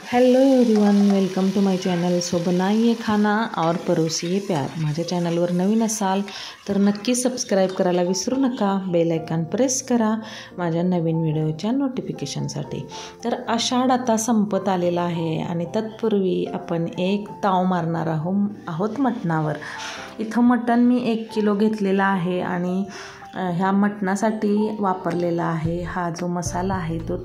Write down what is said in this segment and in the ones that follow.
Hello everyone, welcome to my channel. So बनाइए खाना और परोसिए प्यार. माझ्या चॅनलवर नवीन असाल तर नक्की सबस्क्राईब करायला विसरू नका. बेल आयकॉन प्रेस करा माझ्या नवीन व्हिडिओच्या नोटिफिकेशनसाठी. तर आषाढ आता संपत आलेला आहे आणि तत्पूर्वी आपण एक ताव मारणार आहोत मटणावर. इथं मटण मी 1 किलो घेतलेला आहे आणि ह्या मटणासाठी वापरलेला आहे हा जो मसाला आहे तो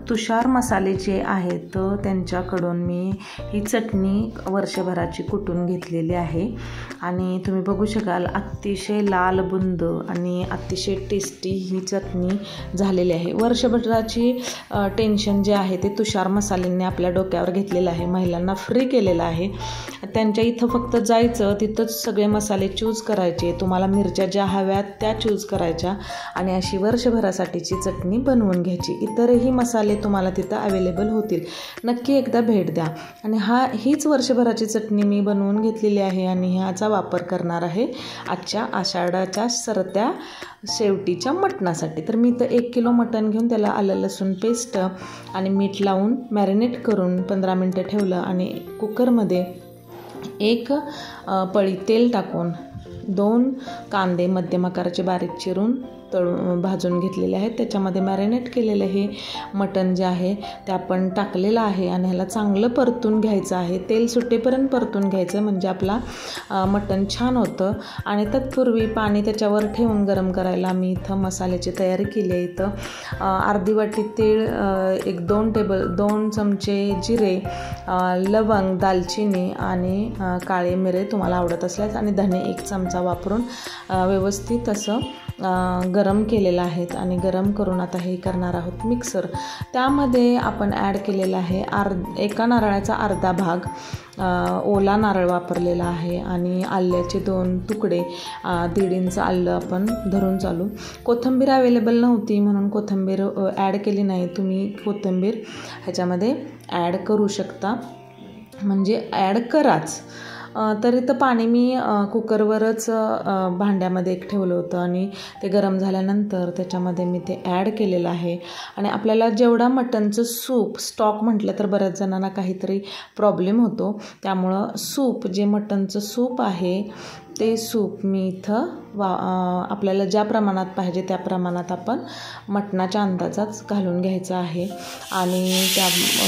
तुषार मसाले जे आहेत त्यांच्याकडून मी ही चटणी वर्षभराची कुटून घेतलेली आहे. आणि तुम्ही बघू शकाल अतिशय लाल बुंद आणि अतिशय टेस्टी ही चटणी झालेली आहे. वर्षभराची टेन्शन जे आहे ते तुषार मसाल्यांनी आपल्या डोक्यावर घेतलेलं आहे, महिलांना फ्री केलेलं आहे. त्यांच्या इथं फक्त जायचं, तिथंच सगळे मसाले चूज करायचे, तुम्हाला मिरच्या ज्या हव्यात त्या चूज करायच्या आणि अशी वर्षभरासाठीची चटणी बनवून घ्यायची. इतरही मसाले तुम्हाला तिथं अवेलेबल होतील. नक्की एकदा भेट द्या. आणि हीच वर्षभराची चटणी मी बनवून घेतलेली आहे आणि ह्याचा वापर करणार आहे आजच्या आषाढाच्या सरत्या शेवटीच्या मटणासाठी. तर मी इथं 1 किलो मटण घेऊन त्याला आलं लसूण पेस्ट आणि मीठ लावून मॅरिनेट करून 15 मिनटं ठेवलं आणि कुकरमध्ये 1 पळी तेल टाकून 2 कांदे मध्यम आकाराचे बारीक चिरून भाजून घेतलेले आहेत. त्याच्यामध्ये मॅरिनेट केलेलं हे मटण जे आहे ते आपण टाकलेलं आहे आणि ह्याला चांगलं परतून घ्यायचं आहे. तेल सुटेपर्यंत परतून घ्यायचं म्हणजे आपला मटण छान होतं. आणि तत्पूर्वी पाणी त्याच्यावर ठेवून गरम करायला मी इथं मसाल्याची तयारी केली आहे. इथं अर्धी वाटी तेल, 2 चमचे जिरे, लवंग, दालचिनी आणि काळे मिरे तुम्हाला आवडत असल्यास आणि धने 1 चमचा वापरून व्यवस्थित असं गरम केलेलं आहेत. आणि गरम करून आता हे करणार आहोत मिक्सर. त्यामध्ये आपण ॲड केलेला आहे एका नारळाचा अर्धा भाग ओला नारळ वापरलेला आहे आणि आल्याचे 2 तुकडे, 1.5 इंच आलं आपण धरून चालू. कोथिंबीर अवेलेबल नव्हती म्हणून कोथिंबीर ॲड केली नाही. तुम्ही कोथिंबीर ह्याच्यामध्ये ॲड करू शकता, म्हणजे ॲड कराच. तर इथं पाणी मी कुकरवरच भांड्यामध्ये ठेवलं होतं आणि ते गरम झाल्यानंतर त्याच्यामध्ये मी ते ॲड केलेलं आहे. आणि आपल्याला जेवढा मटणचं सूप, स्टॉक म्हटलं तर बऱ्याच जणांना काहीतरी प्रॉब्लेम होतो, त्यामुळं सूप जे मटणचं सूप आहे ते सूप मी इथं आपल्याला ज्या प्रमाणात पाहिजे त्या प्रमाणात आपण मटणाच्या अंदाजाच घालून घ्यायचं आहे. आणि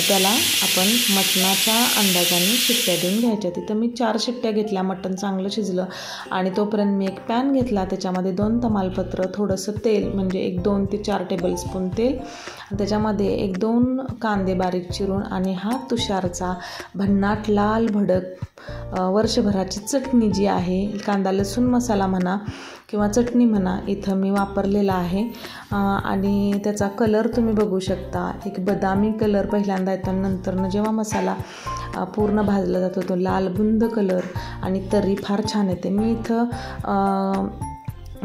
त्याला आपण मटणाच्या अंदाजाने शिट्ट्या देऊन घ्यायच्या. तिथं मी 4 शिट्ट्या घेतल्या. मटण चांगलं शिजलं आणि तोपर्यंत मी एक पॅन घेतला, त्याच्यामध्ये 2 तमालपत्र, थोडंसं तेल म्हणजे 2 ते 4 टेबलस्पून तेल, त्याच्यामध्ये 1-2 कांदे बारीक चिरून आणि हा तुषारचा भन्नाट लाल भडक वर्षभराची चटणी जी आहे, कांदा लसूण मसाला म्हणा किंवा चटणी म्हणा, इथं मी वापरलेला आहे. आणि त्याचा कलर तुम्ही बघू शकता, एक बदामी कलर पहिल्यांदा येतो, नंतरनं जेव्हा मसाला पूर्ण भाजला जातो तो लाल बुंद कलर आणि तरी फार छान येते. मी इथं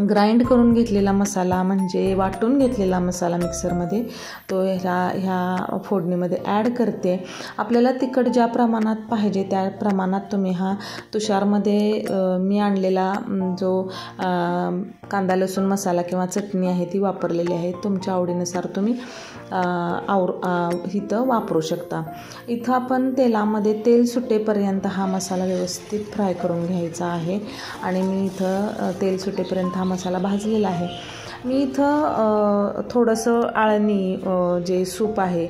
ग्राइंड करून घेतलेला मसाला म्हणजे वाटून घेतलेला मसाला मिक्सरमध्ये तो ह्या फोडणीमध्ये ॲड करते. आपल्याला तिखट ज्या प्रमाणात पाहिजे त्या प्रमाणात तुम्ही हा तुषारमध्ये मी आणलेला जो कांदा लसूण मसाला किंवा चटणी आहे ती वापरलेली आहे. तुमच्या आवडीनुसार तुम्ही इथं वापरू शकता. इथं आपण तेलामध्ये तेल सुटेपर्यंत हा मसाला व्यवस्थित फ्राय करून घ्यायचा आहे. आणि मी इथं तेल सुटेपर्यंत हा मसाला भाजलेला आहे. मी इथं थोडंसं आळणी जे सूप आहे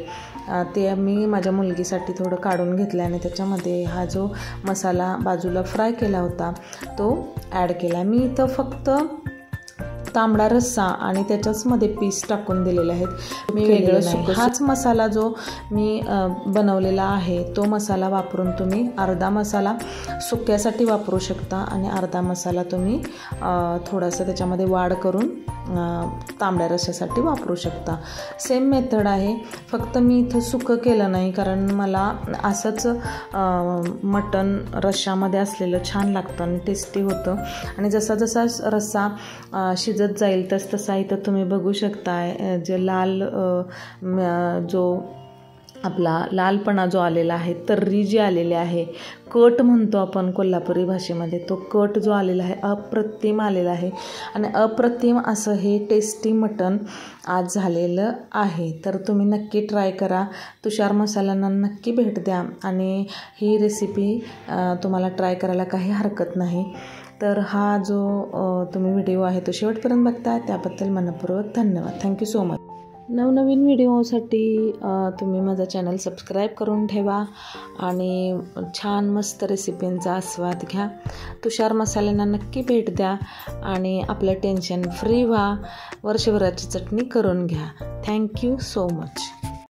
ते मी माझ्या मुलगीसाठी थोडं काढून घेतलं आणि त्याच्यामध्ये हा जो मसाला बाजूला फ्राय केला होता तो ॲड केला. मी इथं फक्त तांबडा रस्सा आणि त्याच्याचमध्ये पीस टाकून दिलेले आहेत. मी वेगळं हाच मसाला जो मी बनवलेला आहे तो मसाला वापरून तुम्ही अर्धा मसाला सुक्यासाठी वापरू शकता आणि अर्धा मसाला तुम्ही थोडासा त्याच्यामध्ये वाढ करून तांबड्या रस्स्यासाठी वापरू शकता. सेम मेथड आहे, फक्त मी इथं सुकं केलं नाही कारण मला असंच मटण रश्श्यामध्ये असलेलं छान लागतं आणि टेस्टी होतं. आणि जसा जसा रस्सा शिजत जाईल तसा इथं तुम्ही बघू शकताय जे लाल जो आपला लालपणा जो आलेला आहे, तर्री जी आलेली आहे, कट म्हणतो आपण कोल्हापुरी भाषेमध्ये, तो कट जो आलेला आहे अप्रतिम आलेला आहे. आणि अप्रतिम असं हे टेस्टी मटण आज झालेलं आहे. तर तुम्ही नक्की ट्राय करा. तुषार मसाल्यांना नक्की भेट द्या आणि ही रेसिपी तुम्हाला ट्राय करायला काही हरकत नाही. तर हा जो तुम्ही व्हिडिओ आहे तो शेवटपर्यंत बघता, त्याबद्दल मनपूर्वक धन्यवाद. Thank you so much. नवनवीन व्हिडिओसाठी तुम्ही माझा चॅनल सबस्क्राईब करून ठेवा आणि छान मस्त रेसिपींचा आस्वाद घ्या. तुषार मसाल्यांना नक्की भेट द्या आणि आपलं टेन्शन फ्री व्हा. वर्षभराची चटणी करून घ्या. Thank you so much.